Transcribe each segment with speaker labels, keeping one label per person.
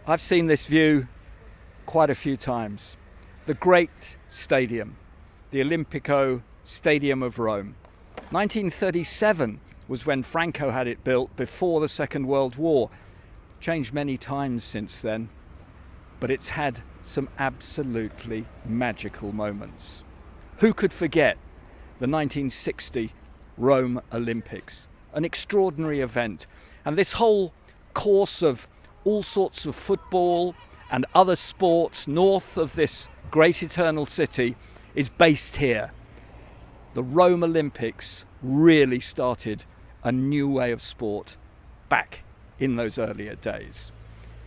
Speaker 1: I've seen this view quite a few times. The great stadium, the Olimpico Stadium of Rome. 1937 was when Franco had it built before the Second World War. Changed many times since then, but it's had some absolutely magical moments. Who could forget the 1960 Rome Olympics? An extraordinary event. And this whole course of all sorts of football and other sports north of this great eternal city is based here. The Rome Olympics really started a new way of sport back in those earlier days.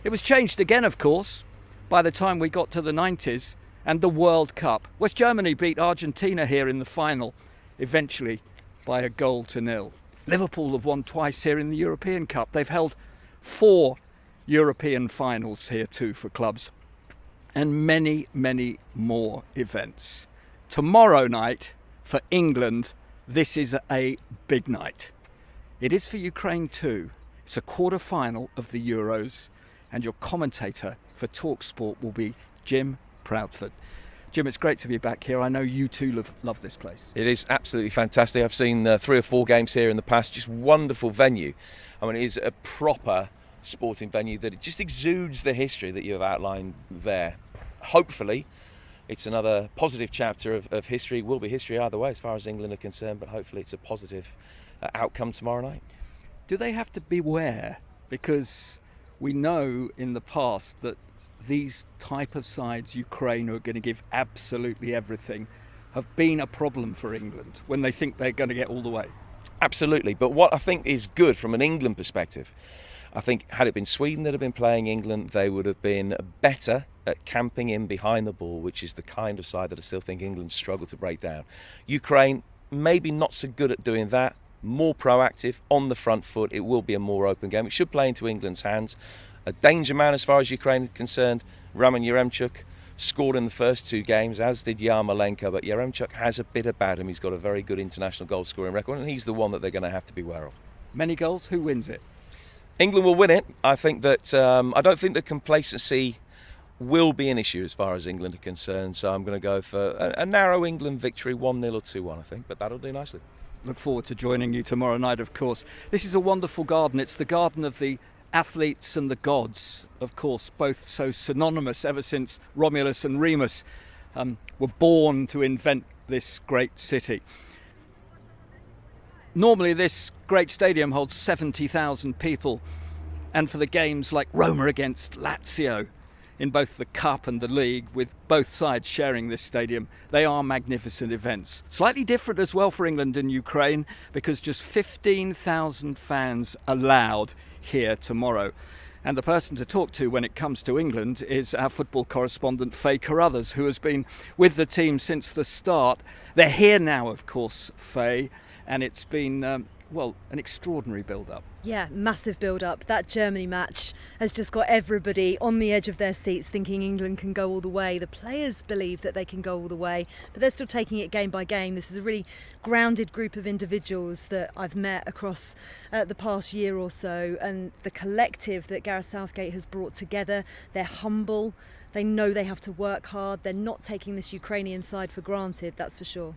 Speaker 1: It was changed again, of course, by the time we got to the 90s and the World Cup. West Germany beat Argentina here in the final, eventually by 1-0. Liverpool have won twice here in the European Cup. They've held 4 European finals here too for clubs, and many, many more events. Tomorrow night for England, this is a big night. It is for Ukraine too. It's a quarter-final of the Euros, and your commentator for talkSPORT will be Jim Proudfoot. Jim, it's great to be back here. I know you too love this place.
Speaker 2: It is absolutely fantastic. I've seen 3 or 4 games here in the past. Just wonderful venue. I mean, it is a proper sporting venue that it just exudes the history that you have outlined there. Hopefully, it's another positive chapter of history. It will be history either way as far as England are concerned, but hopefully it's a positive outcome tomorrow night.
Speaker 1: Do they have to beware? Because we know in the past that these type of sides, Ukraine, who are going to give absolutely everything, have been a problem for England when they think they're going to get all the way.
Speaker 2: Absolutely, but what I think is good from an England perspective, I think had it been Sweden that had been playing England, they would have been better at camping in behind the ball, which is the kind of side that I still think England struggle to break down. Ukraine, maybe not so good at doing that, more proactive, on the front foot. It will be a more open game. It should play into England's hands. A danger man as far as Ukraine is concerned, Roman Yaremchuk scored in the first 2 games, as did Yarmolenko, but Yaremchuk has a bit about him. He's got a very good international goal scoring record, and he's the one that they're going to have to be aware of.
Speaker 1: Many goals, who wins it?
Speaker 2: England will win it. I think that I don't think that complacency will be an issue as far as England are concerned, so I'm going to go for a narrow England victory, 1-0 or 2-1, I think, but that'll do nicely.
Speaker 1: Look forward to joining you tomorrow night, of course. This is a wonderful garden. It's the garden of the athletes and the gods, of course, both so synonymous ever since Romulus and Remus were born to invent this great city. Normally this great stadium holds 70,000 people, and for the games like Roma against Lazio in both the Cup and the League, with both sides sharing this stadium, they are magnificent events. Slightly different as well for England and Ukraine, because just 15,000 fans allowed here tomorrow. And the person to talk to when it comes to England is our football correspondent Faye Carruthers, who has been with the team since the start. They're here now, of course, Faye, and it's been an extraordinary build-up.
Speaker 3: Yeah, massive build-up. That Germany match has just got everybody on the edge of their seats thinking England can go all the way. The players believe that they can go all the way, but they're still taking it game by game. This is a really grounded group of individuals that I've met across the past year or so, and the collective that Gareth Southgate has brought together. They're humble. They know they have to work hard. They're not taking this Ukrainian side for granted, that's for sure.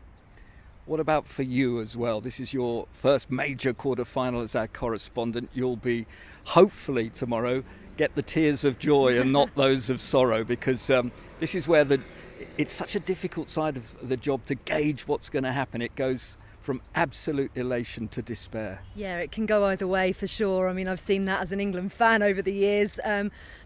Speaker 1: What about for you as well? This is your first major quarter-final as our correspondent. You'll be, hopefully tomorrow, get the tears of joy and not those of sorrow, because this is where it's such a difficult side of the job to gauge what's going to happen. It goes from absolute elation to despair.
Speaker 3: Yeah, it can go either way for sure. I mean, I've seen that as an England fan over the years,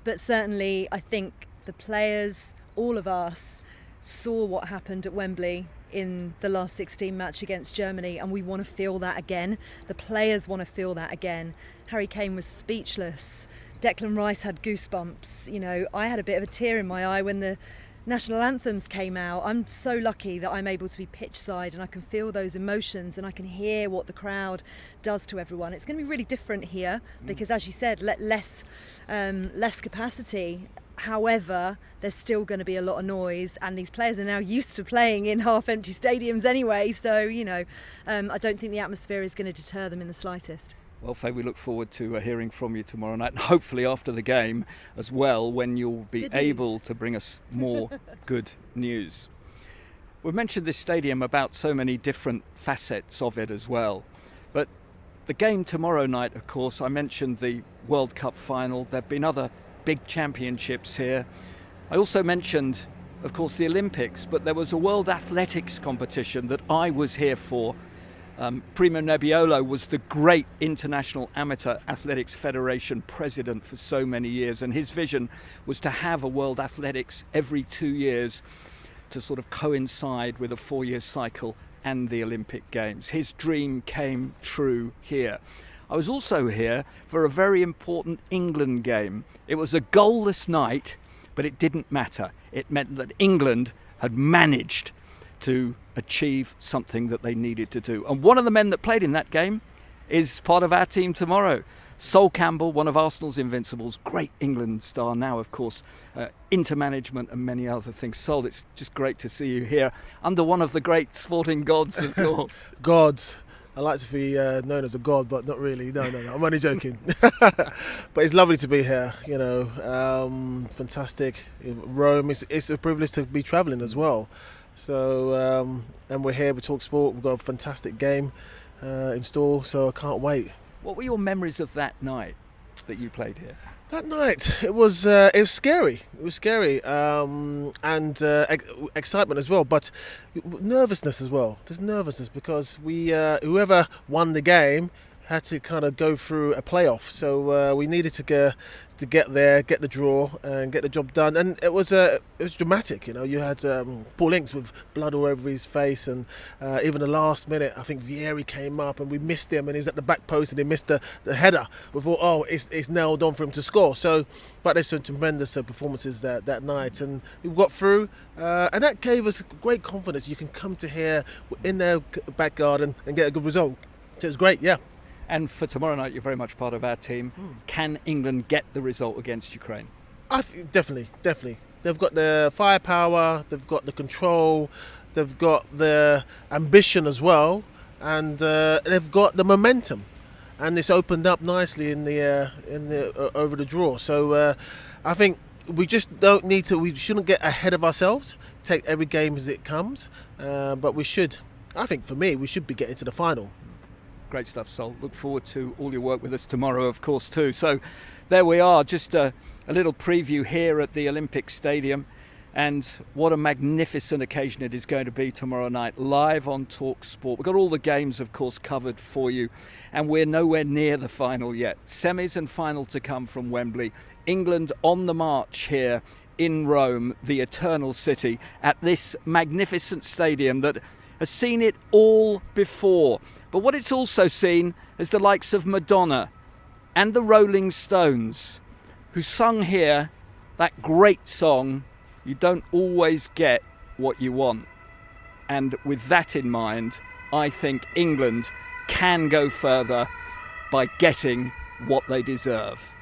Speaker 3: but certainly I think the players, all of us, saw what happened at Wembley in the last 16 match against Germany, and we want to feel that again. The players want to feel that again. Harry Kane was speechless. Declan Rice had goosebumps. You know, I had a bit of a tear in my eye when the national anthems came out. I'm so lucky that I'm able to be pitch side and I can feel those emotions and I can hear what the crowd does to everyone. It's going to be really different here because, as you said, less capacity. However, there's still going to be a lot of noise, and these players are now used to playing in half-empty stadiums anyway, so, you know, I don't think the atmosphere is going to deter them in the slightest.
Speaker 1: Well, Faye, we look forward to hearing from you tomorrow night, and hopefully after the game as well, when you'll be able to bring us more good news. We've mentioned this stadium about so many different facets of it as well. But the game tomorrow night, of course, I mentioned the World Cup final. There have been other big championships here. I also mentioned, of course, the Olympics, but there was a World Athletics competition that I was here for. Primo Nebbiolo was the great International Amateur Athletics Federation president for so many years, and his vision was to have a World Athletics every 2 years to sort of coincide with a 4-year cycle and the Olympic Games. His dream came true here. I was also here for a very important England game. It was a goalless night, but it didn't matter. It meant that England had managed to achieve something that they needed to do. And one of the men that played in that game is part of our team tomorrow. Sol Campbell, one of Arsenal's invincibles, great England star now, of course, into management and many other things. Sol, it's just great to see you here under one of the great sporting gods of yours.
Speaker 4: Gods. I like to be known as a god, but not really. No. I'm only joking. But it's lovely to be here. Fantastic. Rome. It's a privilege to be travelling as well. So, and we're here with talkSPORT. We've got a fantastic game in store, so I can't wait.
Speaker 1: What were your memories of that night that you played here?
Speaker 4: That night, it was scary. It was scary, and excitement as well, but nervousness as well. There's nervousness because we, whoever won the game, had to kind of go through a playoff. So we needed to get there, get the draw, and get the job done. And it was dramatic. You had Paul Ince with blood all over his face, and even the last minute, I think Vieri came up and we missed him, and he was at the back post and he missed the header. We thought, it's nailed on for him to score. So, but there's some tremendous performances that night, and we got through, and that gave us great confidence. You can come to here in their back garden and get a good result. So it was great, yeah.
Speaker 1: And for tomorrow night, you're very much part of our team. Can England get the result against Ukraine?
Speaker 4: Definitely. They've got the firepower, they've got the control, they've got the ambition as well, and they've got the momentum. And it's opened up nicely in the over the draw. So I think we just don't need to. We shouldn't get ahead of ourselves. Take every game as it comes, but we should. I think for me, we should be getting to the final.
Speaker 1: Great stuff, Sol. Look forward to all your work with us tomorrow, of course, too. So there we are, just a little preview here at the Olympic Stadium. And what a magnificent occasion it is going to be tomorrow night, live on talkSPORT. We've got all the games, of course, covered for you. And we're nowhere near the final yet. Semis and final to come from Wembley. England on the march here in Rome, the Eternal City, at this magnificent stadium that has seen it all before. But what it's also seen is the likes of Madonna and the Rolling Stones, who sung here that great song, You Don't Always Get What You Want. And with that in mind, I think England can go further by getting what they deserve.